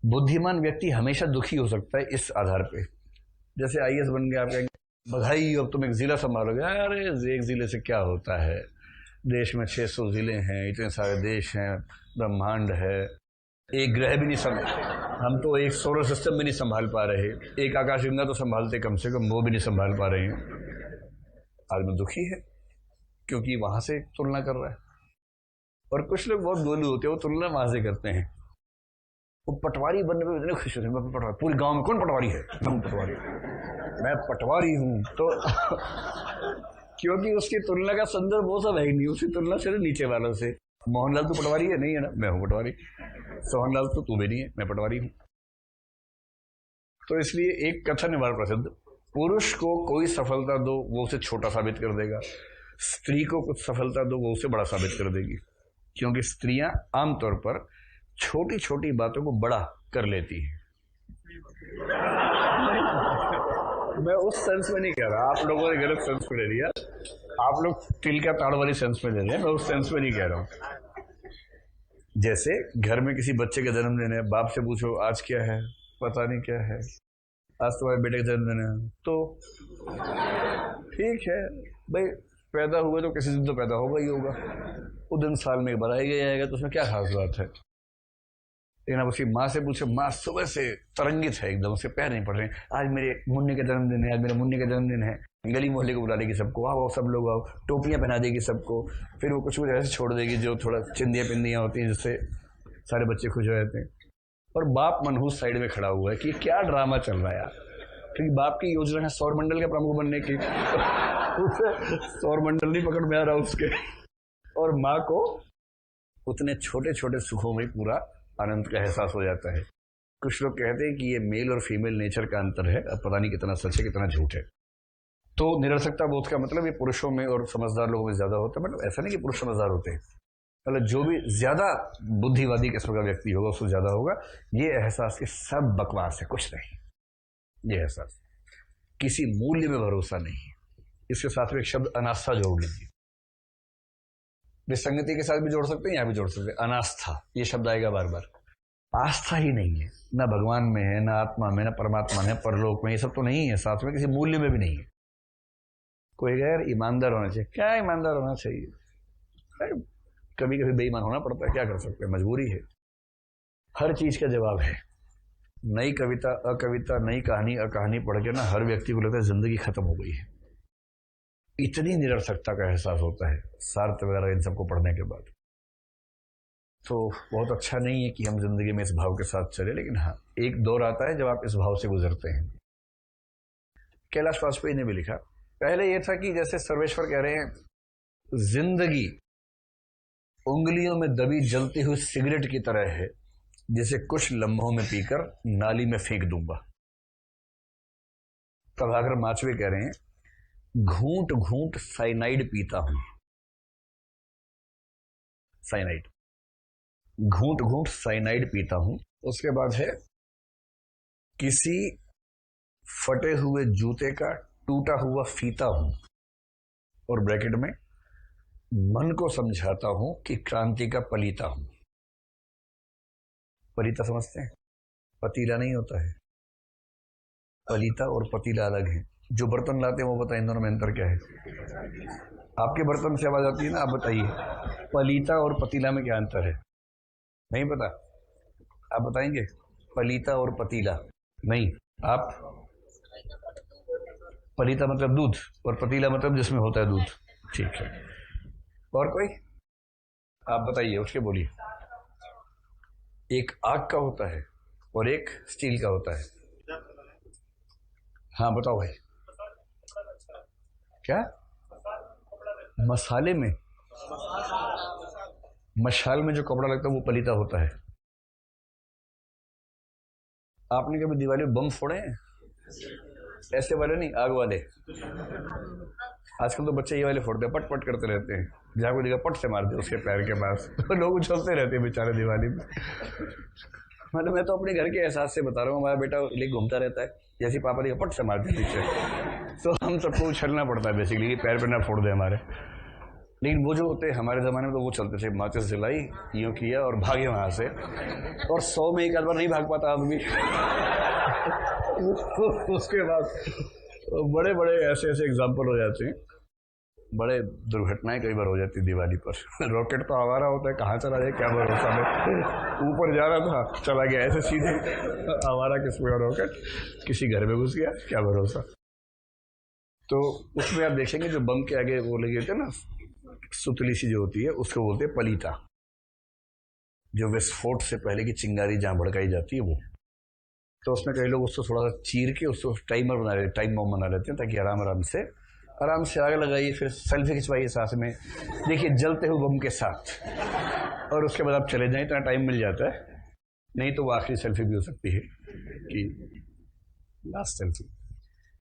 बुद्धिमान व्यक्ति हमेशा दुखी हो सकता है इस आधार पे। जैसे आईएएस बन गया, आप कहेंगे बधाई अब तुम एक जिला संभालोगे। अरे एक जिले से क्या होता है, देश में 600 जिले हैं, इतने सारे देश हैं, ब्रह्मांड है, एक ग्रह भी नहीं हम तो एक सोलर सिस्टम भी नहीं संभाल पा रहे, एक आकाशगंगा तो संभालते कम से कम, वो भी नहीं संभाल पा रहे हैं। आदमी दुखी है क्योंकि वहां से तुलना कर रहा है। और कुछ लोग बहुत गोलू होते हैं, वो तुलना वहां से करते हैं। वो पटवारी बनने में इतने खुश होते हैं, मैं पटवारी, पूरे गांव में कौन पटवारी है, तुम पटवारी, मैं पटवारी हूं। तो क्योंकि उसकी तुलना का संदर्भ वो सब है ही नहीं, उसकी तुलना सिर्फ नीचे वालों से। मोहनलाल तो पटवारी है, नहीं है ना, मैं हूं पटवारी। सोहनलाल तो तू भी नहीं है, मैं पटवारी हूं। तो इसलिए एक कथन है बड़ा प्रसिद्ध, पुरुष को कोई सफलता दो वो उसे छोटा साबित कर देगा, स्त्री को कुछ सफलता दो वो उसे बड़ा साबित कर देगी। क्योंकि स्त्रियां आमतौर पर छोटी छोटी बातों को बड़ा कर लेती हैं। मैं उस सेंस में नहीं कह रहा, आप लोगों ने गलत सेंस में ले लिया, आप लोग तिल का ताड़ वाली सेंस में ले रहे हैं, मैं उस सेंस में नहीं कह रहा हूं। जैसे घर में किसी बच्चे का जन्मदिन है, बाप से पूछो आज क्या है, पता नहीं क्या है, आज तुम्हारे बेटे का जन्मदिन है, तो ठीक है भाई, पैदा हुए तो किसी दिन तो पैदा होगा ही होगा, वो दिन साल में बनाया गया जाएगा, तो उसमें क्या खास बात है। लेकिन अब उसकी माँ से पूछो, माँ सुबह से तरंगित है एकदम, उसके पैर नहीं पड़ रहे, आज मेरे मुन्ने का जन्मदिन है, आज मेरे मुन्ने का जन्मदिन है, गली मोहल्ले को बुला लेगी सबको, आओ सब लोग आओ, टोपियां पहना देगी सबको, फिर वो कुछ कुछ ऐसे छोड़ देगी जो थोड़ा चिंदियां पिंदियां होती हैं जिससे सारे बच्चे खुश हो जाते हैं। और बाप मनहूस साइड में खड़ा हुआ है कि क्या ड्रामा चल रहा है यार, क्योंकि बाप की योजना है सौर मंडल के प्रमुख बनने की, उसे सौर मंडल नहीं पकड़ में आ रहा उसके, और माँ को उतने छोटे छोटे सुखों में पूरा आनंद का एहसास हो जाता है। कुछ लोग कहते हैं कि ये मेल और फीमेल नेचर का अंतर है, अब पता नहीं कितना सच है कितना झूठ है। तो निरर्थकता बोध का मतलब ये पुरुषों में और समझदार लोगों में ज्यादा होता है, मतलब ऐसा नहीं कि पुरुष समझदार होते हैं, मतलब जो भी ज्यादा बुद्धिवादी किस्म का व्यक्ति होगा उसको ज्यादा होगा ये एहसास कि सब बकवास है, कुछ नहीं, ये एहसास, किसी मूल्य में भरोसा नहीं। इसके साथ में एक शब्द अनास्था जोड़ लीजिए, विसंगति के साथ भी जोड़ सकते हैं, यहां भी जोड़ सकते हैं, अनास्था, ये शब्द आएगा बार बार। आस्था ही नहीं है, ना भगवान में है, ना आत्मा में, ना परमात्मा में, परलोक में, ये सब तो नहीं है, साथ में किसी मूल्य में भी नहीं है। कोई गैर ईमानदार होना चाहिए, क्या ईमानदार होना चाहिए, कभी कभी बेईमान होना पड़ता है, क्या कर सकते हैं, मजबूरी है। हर चीज का जवाब है। नई कविता अकविता, नई कहानी अकहानी पढ़ के ना हर व्यक्ति को लगता है जिंदगी खत्म हो गई है, इतनी निरर्थकता का एहसास होता है सार्थ वगैरह इन सबको पढ़ने के बाद। तो बहुत अच्छा नहीं है कि हम जिंदगी में इस भाव के साथ चले, लेकिन हाँ एक दौर आता है जब आप इस भाव से गुजरते हैं। कैलाश वाजपेयी ने भी लिखा, पहले यह था कि जैसे सर्वेश्वर कह रहे हैं, जिंदगी उंगलियों में दबी जलती हुई सिगरेट की तरह है, जिसे कुछ लम्हों में पीकर नाली में फेंक दूंगा। प्रभाकर माचवे कह रहे हैं, घूंट घूंट साइनाइड पीता हूं, साइनाइड, घूंट घूंट साइनाइड पीता हूं। उसके बाद है, किसी फटे हुए जूते का टूटा हुआ फीता हूं, और ब्रैकेट में, मन को समझाता हूं कि क्रांति का पलीता हूं। पलीता समझते हैं, पतीला नहीं होता है, पलीता और पतीला अलग है। जो बर्तन लाते हैं वो बताएं, इन दोनों में अंतर क्या है। आपके बर्तन से आवाज आती है ना, आप बताइए पलीता और पतीला में क्या अंतर है, नहीं पता, आप बताएंगे, पलीता और पतीला नहीं, आप, पलीता मतलब दूध और पतीला मतलब जिसमें होता है दूध, ठीक है। और कोई आप बताइए, उसके बोलिए। एक आग का होता है और एक स्टील का होता है, हाँ बताओ भाई। क्या मसाले में, मशाल में जो कपड़ा लगता है वो पलीता होता है। आपने कभी दिवाली में बम फोड़े हैं, ऐसे वाले नहीं, आग वाले। आजकल तो बच्चे ये वाले फोड़ते हैं, पट पट करते रहते हैं, जहां कोई पट से मारते उसके पैर के पास, तो लोग उछलते रहते हैं बेचारे दिवाली में। मतलब मैं तो अपने घर के एहसास से बता रहा हूँ, हमारा बेटा ले घूमता रहता है, जैसे पापा ने पट से मारते पीछे, तो हम सबको उछलना पड़ता है बेसिकली, पैर पे ना फोड़ दे हमारे। लेकिन वो जो होते हमारे ज़माने में तो वो चलते थे, माचिस जलाई, यूँ किया और भागे वहाँ से, और 100 में एक आध बार नहीं भाग पाता आदमी। उसके बाद बड़े बड़े ऐसे ऐसे एग्जाम्पल हो जाते हैं, बड़े दुर्घटनाएं कई बार हो जाती दिवाली पर। रॉकेट तो आवारा होता है, कहाँ चला जाए क्या भरोसा में, ऊपर जा रहा था चला गया ऐसे सीधे, आवारा किसमें रॉकेट, किसी घर में घुस गया, क्या भरोसा। तो उसमें आप देखेंगे जो बम के आगे वो लगे होते हैं ना, सुतली सी जो होती है, उसको बोलते हैं पलीता, जो विस्फोट से पहले की चिंगारी जहाँ भड़काई जाती है वो। तो उसमें कई लोग उसको थोड़ा सा चीर के उसको टाइमर बना लेते, टाइम बम बना लेते हैं, ताकि आराम से आग लगाइए, फिर सेल्फी खिंचवाइए साथ में, देखिए जलते हुए बम के साथ, और उसके बाद आप चले जाएं, इतना टाइम मिल जाता है। नहीं तो वो आखिरी सेल्फी भी हो सकती है कि लास्ट सेल्फी।